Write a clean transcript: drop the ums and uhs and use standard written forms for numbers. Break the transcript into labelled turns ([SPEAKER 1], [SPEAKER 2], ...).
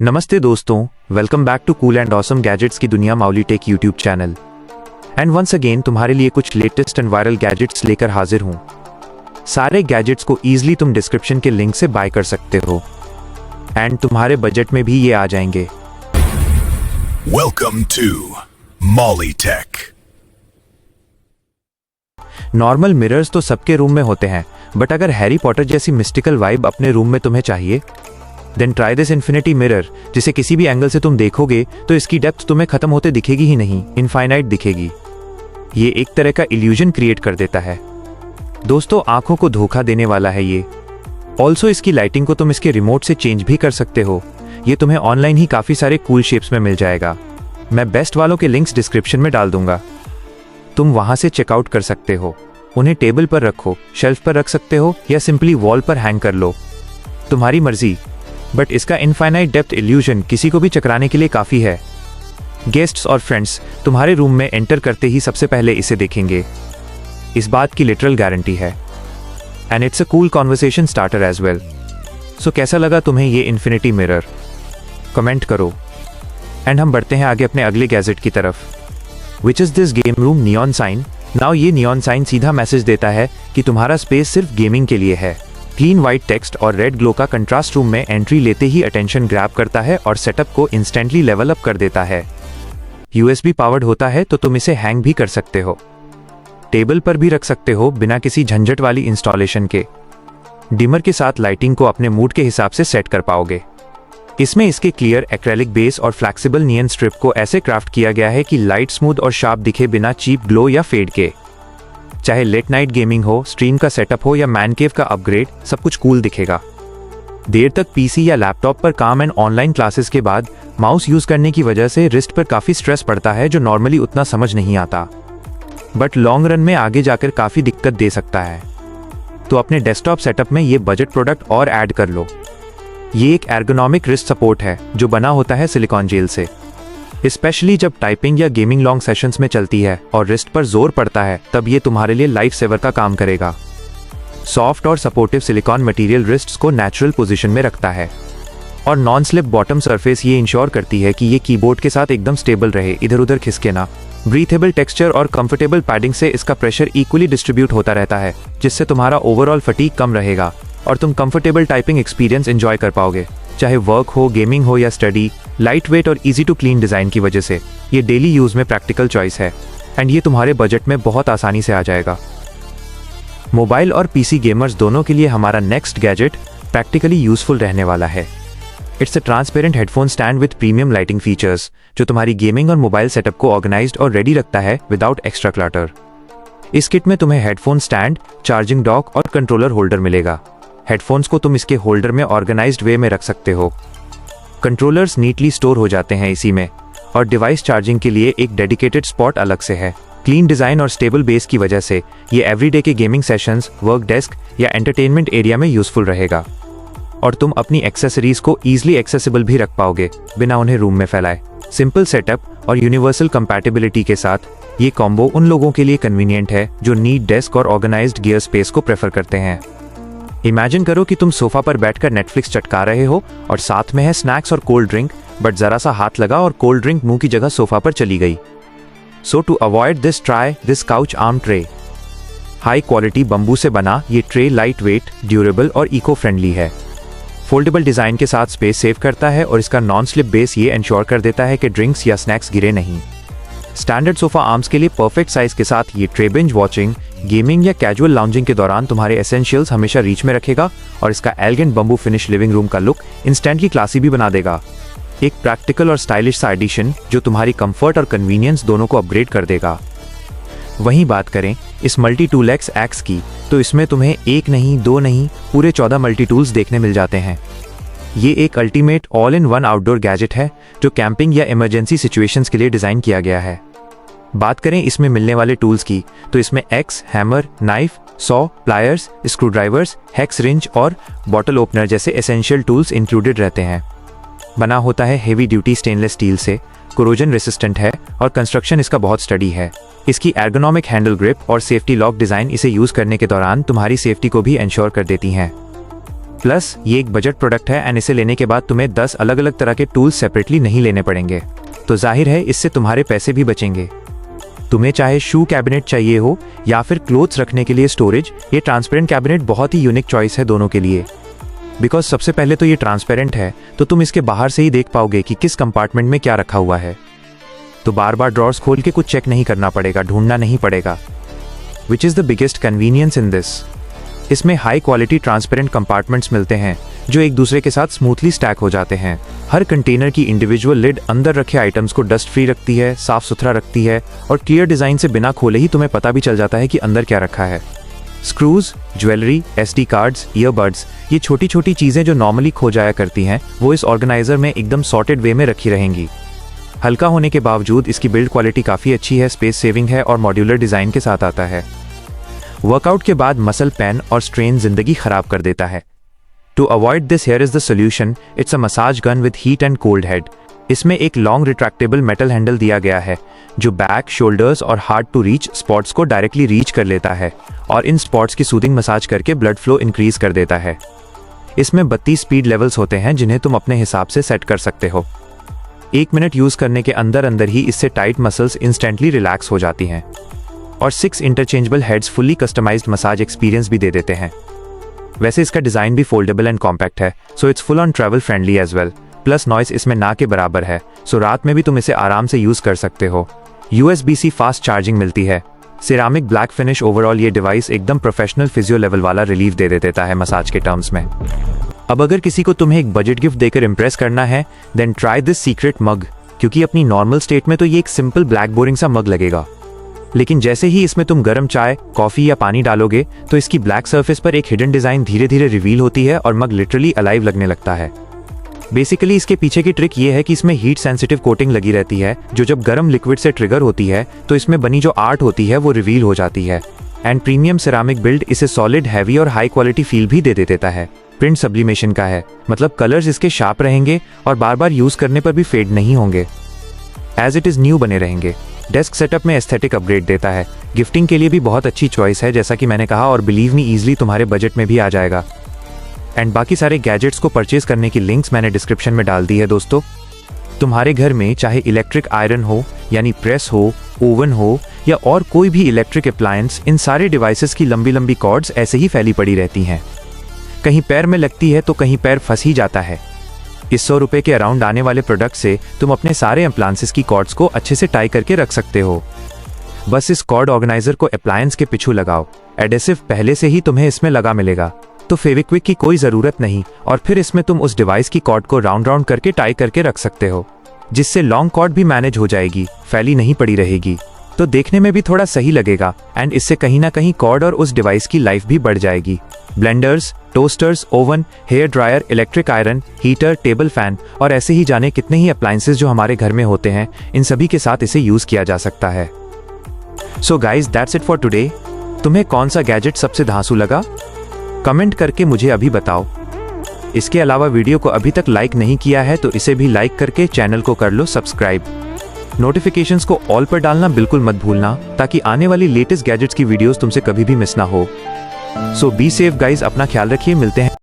[SPEAKER 1] नमस्ते दोस्तों, welcome back to cool and awesome gadgets की दुनिया Mauli tech YouTube channel. And once again तुम्हारे लिए कुछ लेटेस्ट एंड वायरल गैजेट्स लेकर हाजिर हूं। सारे गैजेट्स को ईजिली तुम डिस्क्रिप्शन के लिंक से बाय कर सकते हो एंड तुम्हारे बजट में भी ये आ जाएंगे।
[SPEAKER 2] Welcome to Molly tech.
[SPEAKER 1] Normal mirrors तो सबके रूम में होते हैं, बट अगर हैरी पॉटर जैसी मिस्टिकल वाइब अपने रूम में तुम्हें चाहिए, then try this infinity mirror, जिसे किसी भी एंगल से तुम देखोगे तो इसकी डेप्थ तुम्हें खत्म होते दिखेगी ही नहीं, इनफाइनाइट दिखेगी। ये एक तरह का इल्यूजन क्रिएट कर देता है। दोस्तों, आंखों को धोखा देने वाला है ये। ऑल्सो इसकी लाइटिंग को तुम इसके रिमोट से चेंज भी कर सकते हो। ये तुम्हें ऑनलाइन ही काफी सारे कूल शेप्स में मिल जाएगा। मैं बेस्ट वालों के लिंक्स डिस्क्रिप्शन में डाल दूंगा, तुम वहां से चेकआउट कर सकते हो। उन्हें टेबल पर रखो, शेल्फ पर रख सकते हो या सिंपली वॉल पर हैंग कर लो, तुम्हारी मर्जी। बट इसका इनफाइनाइट डेप्थ इल्यूजन किसी को भी चकराने के लिए काफी है। गेस्ट्स और फ्रेंड्स तुम्हारे रूम में एंटर करते ही सबसे पहले इसे देखेंगे, इस बात की लिटरल गारंटी है। And it's a cool conversation starter as well. So कैसा लगा तुम्हें ये इन्फिनिटी मिरर? कमेंट करो। एंड हम बढ़ते हैं आगे अपने अगले गैजेट की तरफ, which is this game room neon sign. Now ये नियॉन साइन सीधा मैसेज देता है कि तुम्हारा स्पेस सिर्फ गेमिंग के लिए है। क्लीन व्हाइट टेक्स्ट और रेड ग्लो का कंट्रास्ट रूम में एंट्री लेते ही अटेंशन ग्रैब करता है और सेटअप को इंस्टेंटली लेवल अप कर देता है। USB पावर्ड होता है तो तुम इसे हैंग भी कर सकते हो, टेबल पर भी रख सकते हो बिना किसी झंझट वाली इंस्टॉलेशन के। डिमर के साथ लाइटिंग को अपने मूड के हिसाब से सेट कर पाओगे। इसमें इसके क्लियर एक्रेलिक बेस और फ्लैक्सिबल नियन स्ट्रिप को ऐसे क्राफ्ट किया गया है कि लाइट स्मूथ और शार्प दिखे बिना चीप ग्लो या फेड के। चाहे लेट नाइट गेमिंग हो, स्ट्रीम का सेटअप हो या मैन केव का अपग्रेड, सब कुछ कूल दिखेगा। देर तक पीसी या लैपटॉप पर काम एंड ऑनलाइन क्लासेस के बाद माउस यूज करने की वजह से रिस्ट पर काफी स्ट्रेस पड़ता है, जो नॉर्मली उतना समझ नहीं आता, बट लॉन्ग रन में आगे जाकर काफी दिक्कत दे सकता है। तो अपने डेस्कटॉप सेटअप में ये बजट प्रोडक्ट और ऐड कर लो। ये एक एर्गोनॉमिक रिस्ट सपोर्ट है जो बना होता है सिलिकॉन जेल से। स्पेशली जब टाइपिंग या गेमिंग लॉन्ग सेशंस में चलती है और रिस्ट पर जोर पड़ता है, तब ये तुम्हारे लिए लाइफ सेवर का काम करेगा। सॉफ्ट और सपोर्टिव सिलिकॉन मटेरियल रिस्ट्स को नेचुरल पोजीशन में रखता है और नॉन स्लिप बॉटम सरफेस ये इंश्योर करती है कि ये कीबोर्ड के साथ एकदम स्टेबल रहे, इधर उधर खिसके ना। ब्रीथेबल टेक्सचर और कंफर्टेबल पैडिंग से इसका प्रेशर इक्वली डिस्ट्रीब्यूट होता रहता है, जिससे तुम्हारा ओवरऑल फटीग कम रहेगा और तुम कंफर्टेबल टाइपिंग एक्सपीरियंस एंजॉय कर पाओगे, चाहे वर्क हो, गेमिंग हो या स्टडी। लाइट वेट और इजी टू क्लीन डिजाइन की वजह से ये डेली यूज में प्रैक्टिकल चॉइस है एंड ये तुम्हारे बजट में बहुत आसानी से आ जाएगा। मोबाइल और पीसी गेमर्स दोनों के लिए हमारा नेक्स्ट गैजेट प्रैक्टिकली यूजफुल रहने वाला है। It's a transparent headphone stand with premium lighting features, जो तुम्हारी गेमिंग और मोबाइल सेटअप को ऑर्गेनाइज्ड और रेडी रखता है विदाउट एक्स्ट्रा क्लटर। इस किट में तुम्हें हेडफोन स्टैंड, चार्जिंग डॉक और कंट्रोलर होल्डर मिलेगा। हेडफोन्स को तुम इसके होल्डर में ऑर्गेनाइज्ड वे में रख सकते हो। कंट्रोलर्स नीटली स्टोर हो जाते हैं इसी में, और डिवाइस चार्जिंग के लिए एक डेडिकेटेड स्पॉट अलग से है। क्लीन डिजाइन और स्टेबल बेस की वजह से ये एवरीडे के गेमिंग सेशंस, वर्क डेस्क या एंटरटेनमेंट एरिया में यूजफुल रहेगा और तुम अपनी एक्सेसरीज को ईजिली एक्सेसिबल भी रख पाओगे बिना उन्हें रूम में फैलाए। सिंपल सेटअप और यूनिवर्सल कंपैटिबिलिटी के साथ ये कॉम्बो उन लोगों के लिए कन्वीनियंट है जो नीट डेस्क और ऑर्गेनाइज्ड गियर स्पेस को प्रेफर करते हैं। इमेजिन करो कि तुम सोफा पर बैठकर नेटफ्लिक्स चटका रहे हो और साथ में है स्नैक्स और कोल्ड ड्रिंक, बट जरा सा हाथ लगा और कोल्ड ड्रिंक मुंह की जगह सोफा पर चली गई। So to avoid this, try this couch arm tray. High quality bamboo से बना ये ट्रे लाइट वेट, ड्यूरेबल और इको फ्रेंडली है। फोल्डेबल डिजाइन के साथ स्पेस सेव करता है और इसका नॉन स्लिप बेस ये इंश्योर कर देता है कि ड्रिंक्स या स्नैक्स गिरे नहीं। स्टैंडर्ड सोफा आर्म्स के लिए परफेक्ट साइज के साथ ये ट्रे बिंज वॉचिंग, गेमिंग या कैजुअल लाउंजिंग के दौरान तुम्हारे एसेंशियल्स हमेशा रीच में रखेगा और इसका elegant bamboo finish living room का लुक इंस्टेंटली क्लासी भी बना देगा। एक प्रैक्टिकल और स्टाइलिश सा एडिशन जो तुम्हारी कंफर्ट और कन्वीनियंस दोनों को अपग्रेड कर देगा। वहीं बात करें इस मल्टी टूल एक्स की, तो इसमें तुम्हें एक नहीं, दो नहीं, पूरे 14 मल्टी टूल्स देखने मिल जाते हैं। ये एक ultimate all in one outdoor gadget है जो कैंपिंग या इमरजेंसी सिचुएशंस के लिए डिजाइन किया गया है। बात करें इसमें मिलने वाले टूल्स की, तो इसमें x, hammer, knife, saw, pliers, screw drivers, hex wrench और बॉटल ओपनर जैसे एसेंशियल टूल्स इंक्लूडेड रहते हैं। बना होता है हेवी ड्यूटी स्टेनलेस स्टील से, कोरोजन रेसिस्टेंट है और कंस्ट्रक्शन इसका बहुत स्टडी है। इसकी एर्गोनॉमिक हैंडल ग्रिप और सेफ्टी लॉक डिजाइन इसे यूज करने के दौरान तुम्हारी सेफ्टी को भी इंश्योर कर देती हैं। प्लस ये एक बजट प्रोडक्ट है एंड इसे लेने के बाद तुम्हें 10 अलग अलग तरह के टूल्स सेपरेटली नहीं लेने पड़ेंगे, तो जाहिर है इससे तुम्हारे पैसे भी बचेंगे। तुम्हें चाहे शू कैबिनेट चाहिए हो या फिर क्लोथ्स रखने के लिए स्टोरेज, ये ट्रांसपेरेंट कैबिनेट बहुत ही यूनिक चॉइस है दोनों के लिए। बिकॉज सबसे पहले तो ये ट्रांसपेरेंट है, तो तुम इसके बाहर से ही देख पाओगे कि किस कंपार्टमेंट में क्या रखा हुआ है, तो बार बार ड्रॉर्स खोल के कुछ चेक नहीं करना पड़ेगा, ढूंढना नहीं पड़ेगा, which is the biggest convenience in this. इसमें हाई क्वालिटी ट्रांसपेरेंट कंपार्टमेंट्स मिलते हैं जो एक दूसरे के साथ स्मूथली स्टैक हो जाते हैं। हर कंटेनर की इंडिविजुअल लिड अंदर रखे आइटम्स को डस्ट फ्री रखती है, साफ सुथरा रखती है और क्लियर डिज़ाइन से बिना खोले ही तुम्हें पता भी चल जाता है कि अंदर क्या रखा है। Screws, jewellery, SD cards, earbuds, ये छोटी छोटी चीज़ें जो नॉर्मली खो जाया करती हैं वो इस ऑर्गेनाइजर में एकदम सॉर्टेड वे में रखी रहेंगी। हल्का होने के बावजूद इसकी बिल्ड क्वालिटी काफ़ी अच्छी है, स्पेस सेविंग है और मॉड्यूलर डिज़ाइन के साथ आता है। वर्कआउट के बाद मसल पेन और स्ट्रेन जिंदगी खराब कर देता है। To avoid this, here is the solution, it's a massage gun with heat and cold head. इसमें एक लॉन्ग रिट्रैक्टेबल मेटल हैंडल दिया गया है जो बैक, शोल्डर्स और हार्ड टू रीच स्पॉट्स को डायरेक्टली रीच कर लेता है और इन स्पॉट्स की सूदिंग मसाज करके ब्लड फ्लो इंक्रीज कर देता है। इसमें 32 स्पीड लेवल्स होते हैं जिन्हें तुम अपने हिसाब से सेट कर सकते हो। 1 मिनट यूज करने के अंदर अंदर ही इससे टाइट मसल्स इंस्टेंटली रिलैक्स हो जाती हैं और 6 interchangeable heads fully customised massage experience भी दे देते हैं। वैसे इसका डिज़ाइन भी फोल्डेबल एंड कॉम्पैक्ट है, so it's full on travel friendly as well. Plus noise इसमें ना के बराबर है, सो रात में भी तुम इसे आराम से यूज़ कर सकते हो। USB-C फास्ट चार्जिंग मिलती है। सिरामिक ब्लैक फिनिश, ओवरऑल ये डिवाइस एकदम प्रोफेशनल फिजियो लेवल वाला रिलीफ दे देता है मसाज के टर्म्स में। अब अगर किसी को तुम्हें एक बजट गिफ्ट देकर इम्प्रेस करना है, देन ट्राई दिस सीक्रेट मग, क्योंकि अपनी नॉर्मल स्टेट में तो ये एक सिंपल ब्लैक बोरिंग सा मग लगेगा, लेकिन जैसे ही इसमें तुम गर्म चाय, कॉफी या पानी डालोगे तो इसकी ब्लैक सरफेस पर एक हिडन डिजाइन धीरे धीरे रिवील होती है और मग लिटरली अलाइव लगने लगता है। बेसिकली इसके पीछे की ट्रिक ये है कि इसमें हीट सेंसिटिव कोटिंग लगी रहती है जो जब गर्म लिक्विड से ट्रिगर होती है तो इसमें बनी जो आर्ट होती है वो रिवील हो जाती है। एंड प्रीमियम सिरामिक बिल्ड इसे सॉलिड, हैवी और हाई क्वालिटी फील भी दे देता है। प्रिंट सब्लिमेशन का है, मतलब कलर्स इसके शार्प रहेंगे और बार बार यूज करने पर भी फेड नहीं होंगे, एज इट इज न्यू बने रहेंगे। डेस्क सेटअप में एस्थेटिक अपग्रेड देता है। गिफ्टिंग के लिए भी बहुत अच्छी चॉइस है जैसा कि मैंने कहा, और बिलीव मी ईजिली तुम्हारे बजट में भी आ जाएगा। एंड बाकी सारे गैजेट्स को परचेज करने की लिंक्स मैंने डिस्क्रिप्शन में डाल दी है दोस्तों। तुम्हारे घर में चाहे इलेक्ट्रिक आयरन हो, यानी प्रेस हो, ओवन हो या और कोई भी इलेक्ट्रिक अप्लायंस, इन सारे डिवाइसेस की लंबी लंबी कॉर्ड्स ऐसे ही फैली पड़ी रहती हैं। कहीं पैर में लगती है तो कहीं पैर फंस ही जाता है। इस 100 रुपये के अराउंड आने वाले प्रोडक्ट से तुम अपने सारे अप्लायंसेस की कॉर्ड्स को अच्छे से टाई करके रख सकते हो। बस इस कॉर्ड ऑर्गेनाइजर को अप्लायंस के पिछू लगाओ। एडेसिव पहले से ही तुम्हें इसमें लगा मिलेगा, तो फेविक्विक की कोई ज़रूरत नहीं, और फिर इसमें तुम उस डिवाइस की कॉर्ड को राउंड राउंड करके टाई करके रख सकते हो, जिससे लॉन्ग कॉर्ड भी मैनेज हो जाएगी, फैली नहीं पड़ी रहेगी, तो देखने में भी थोड़ा सही लगेगा। एंड इससे कहीं ना कहीं कॉर्ड और उस डिवाइस की लाइफ भी बढ़ जाएगी। Blenders, toasters, oven, hair dryer, electric iron, heater, table fan और ऐसे ही जाने कितने ही अप्लायंसेस जो हमारे घर में होते हैं, इन सभी के साथ इसे यूज़ किया जा सकता है। So guys, that's it for today. तुम्हें कौन सा गैजेट सबसे धांसू लगा? कमेंट करके मुझे अभी बताओ। इसके अलावा वीडियो को अभी तक लाइक नहीं किया है तो इसे भी लाइक करके चैनल को कर लो सब्सक्राइब। नोटिफिकेशंस को ऑल पर डालना बिल्कुल मत भूलना, ताकि आने वाली लेटेस्ट गैजेट्स की वीडियोस तुमसे कभी भी मिस ना हो। सो बी सेफ गाइज, अपना ख्याल रखिए, मिलते हैं।